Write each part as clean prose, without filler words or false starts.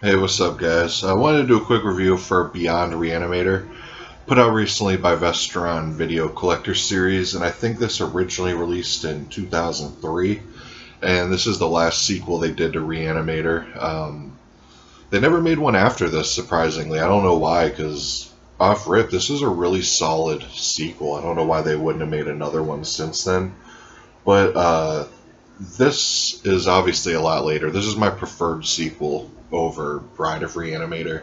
Hey, what's up, guys? I wanted to do a quick review for Beyond Reanimator, put out recently by Vestron Video Collector Series, and I think this originally released in 2003, and this is the last sequel they did to Reanimator. They never made one after this, surprisingly. I don't know why, because off rip, this is a really solid sequel. I don't know why they wouldn't have made another one since then, but this is obviously a lot later. This is my preferred sequel over Bride of Reanimator.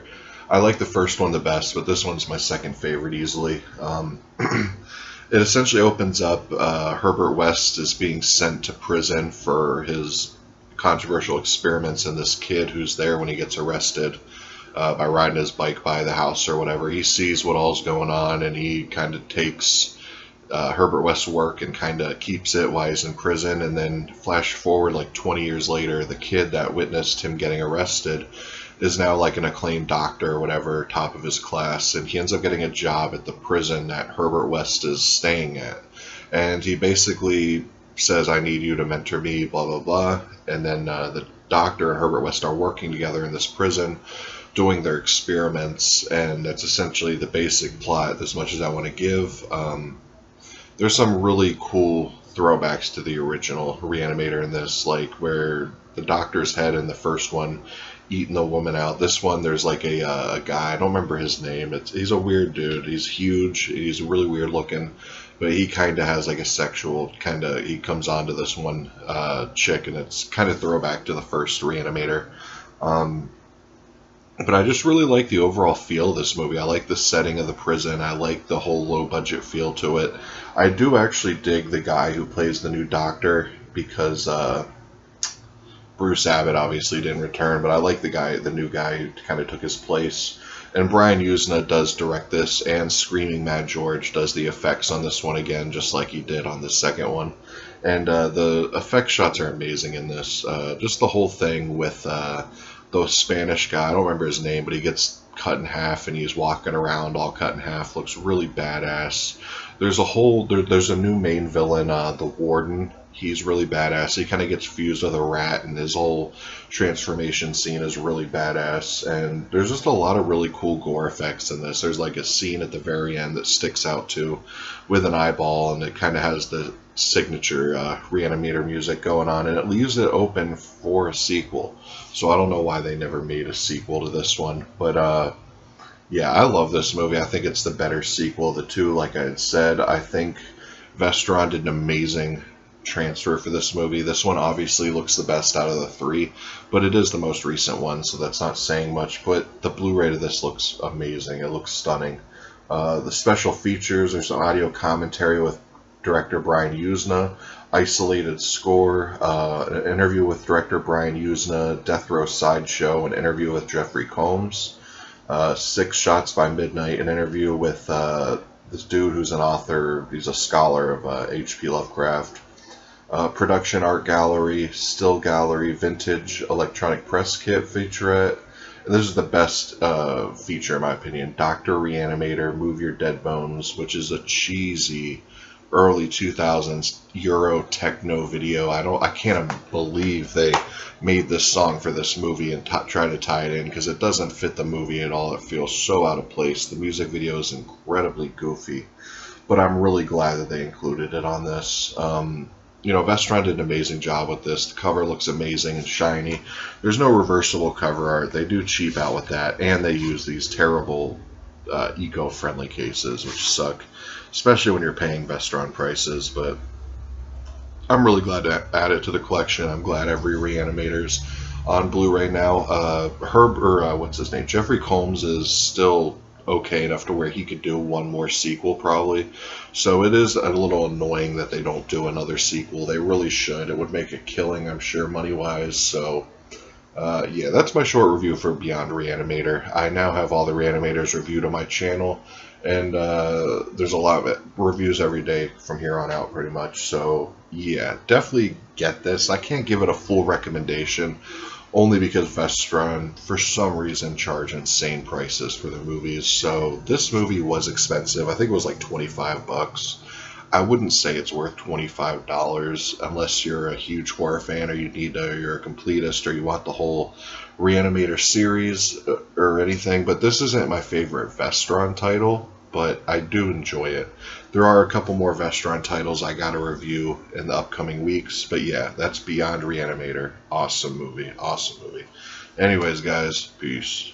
I like the first one the best, but this one's my second favorite easily. It essentially opens up Herbert West is being sent to prison for his controversial experiments, and this kid who's there when he gets arrested by riding his bike by the house or whatever, he sees what all's going on, and he kind of takes Herbert West's work and kind of keeps it while he's in prison. And then flash forward like 20 years later, the kid that witnessed him getting arrested is now like an acclaimed doctor or whatever, top of his class, and he ends up getting a job at the prison that Herbert West is staying at. And he basically says, I need you to mentor me, blah, blah, blah. And then the doctor and Herbert West are working together in this prison doing their experiments, and that's essentially the basic plot as much as I want to give. There's some really cool throwbacks to the original Reanimator in this, like where the doctor's head in the first one eating the woman out. This one, there's like a guy, I don't remember his name. He's a weird dude. He's huge. He's really weird looking, but he kind of has like a sexual kind of. He comes on to this one chick, and it's kind of throwback to the first Reanimator. But I just really like the overall feel of this movie. I like the setting of the prison. I like the whole low-budget feel to it. I do actually dig the guy who plays the new doctor, because Bruce Abbott obviously didn't return, but I like the new guy who kind of took his place. And Brian Usna does direct this, and Screaming Mad George does the effects on this one again, just like he did on the second one. And the effect shots are amazing in this. Just the whole thing with the Spanish guy, I don't remember his name, but he gets cut in half and he's walking around all cut in half. Looks really badass. There's a new main villain, the Warden. He's really badass. He kind of gets fused with a rat, and his whole transformation scene is really badass. And there's just a lot of really cool gore effects in this. There's like a scene at the very end that sticks out too, with an eyeball, and it kind of has the signature Reanimator music going on, and it leaves it open for a sequel. So I don't know why they never made a sequel to this one, but yeah, I love this movie. I think it's the better sequel of the two. Like I had said, I think Vestron did an amazing transfer for this movie. This one obviously looks the best out of the three, but it is the most recent one, so that's not saying much. But the Blu-ray to this looks amazing. It looks stunning. The special features, there's an audio commentary with director Brian Usna, isolated score, an interview with director Brian Usna, Death Row Sideshow, an interview with Jeffrey Combs, 6 Shots by Midnight, an interview with this dude who's an author, he's a scholar of H.P. Lovecraft, production art gallery, still gallery, vintage electronic press kit featurette. And this is the best feature in my opinion, Dr. Reanimator, Move Your Dead Bones, which is a cheesy early 2000s Euro techno video. I can't believe they made this song for this movie and try to tie it in, because it doesn't fit the movie at all. It feels so out of place. The music video is incredibly goofy, but I'm really glad that they included it on this. You know, Vestron did an amazing job with this. The cover looks amazing and shiny. There's no reversible cover art. They do cheap out with that, and they use these terrible eco-friendly cases, which suck, especially when you're paying Vestron prices. But I'm really glad to add it to the collection. I'm glad every Reanimator's on Blu-ray now. What's his name? Jeffrey Combs is still okay enough to where he could do one more sequel probably. So it is a little annoying that they don't do another sequel. They really should. It would make a killing, I'm sure, money-wise. So yeah, that's my short review for Beyond Reanimator. I now have all the Reanimators reviewed on my channel, and there's a lot of reviews every day from here on out pretty much. So yeah, definitely get this. I can't give it a full recommendation, only because Vestron, for some reason, charge insane prices for their movies. So this movie was expensive. I think it was like 25 bucks. I wouldn't say it's worth $25 unless you're a huge horror fan, or you're a completist, or you want the whole Reanimator series or anything. But this isn't my favorite Vestron title, but I do enjoy it. There are a couple more Vestron titles I got to review in the upcoming weeks, but yeah, that's Beyond Reanimator. Awesome movie, awesome movie. Anyways, guys, peace.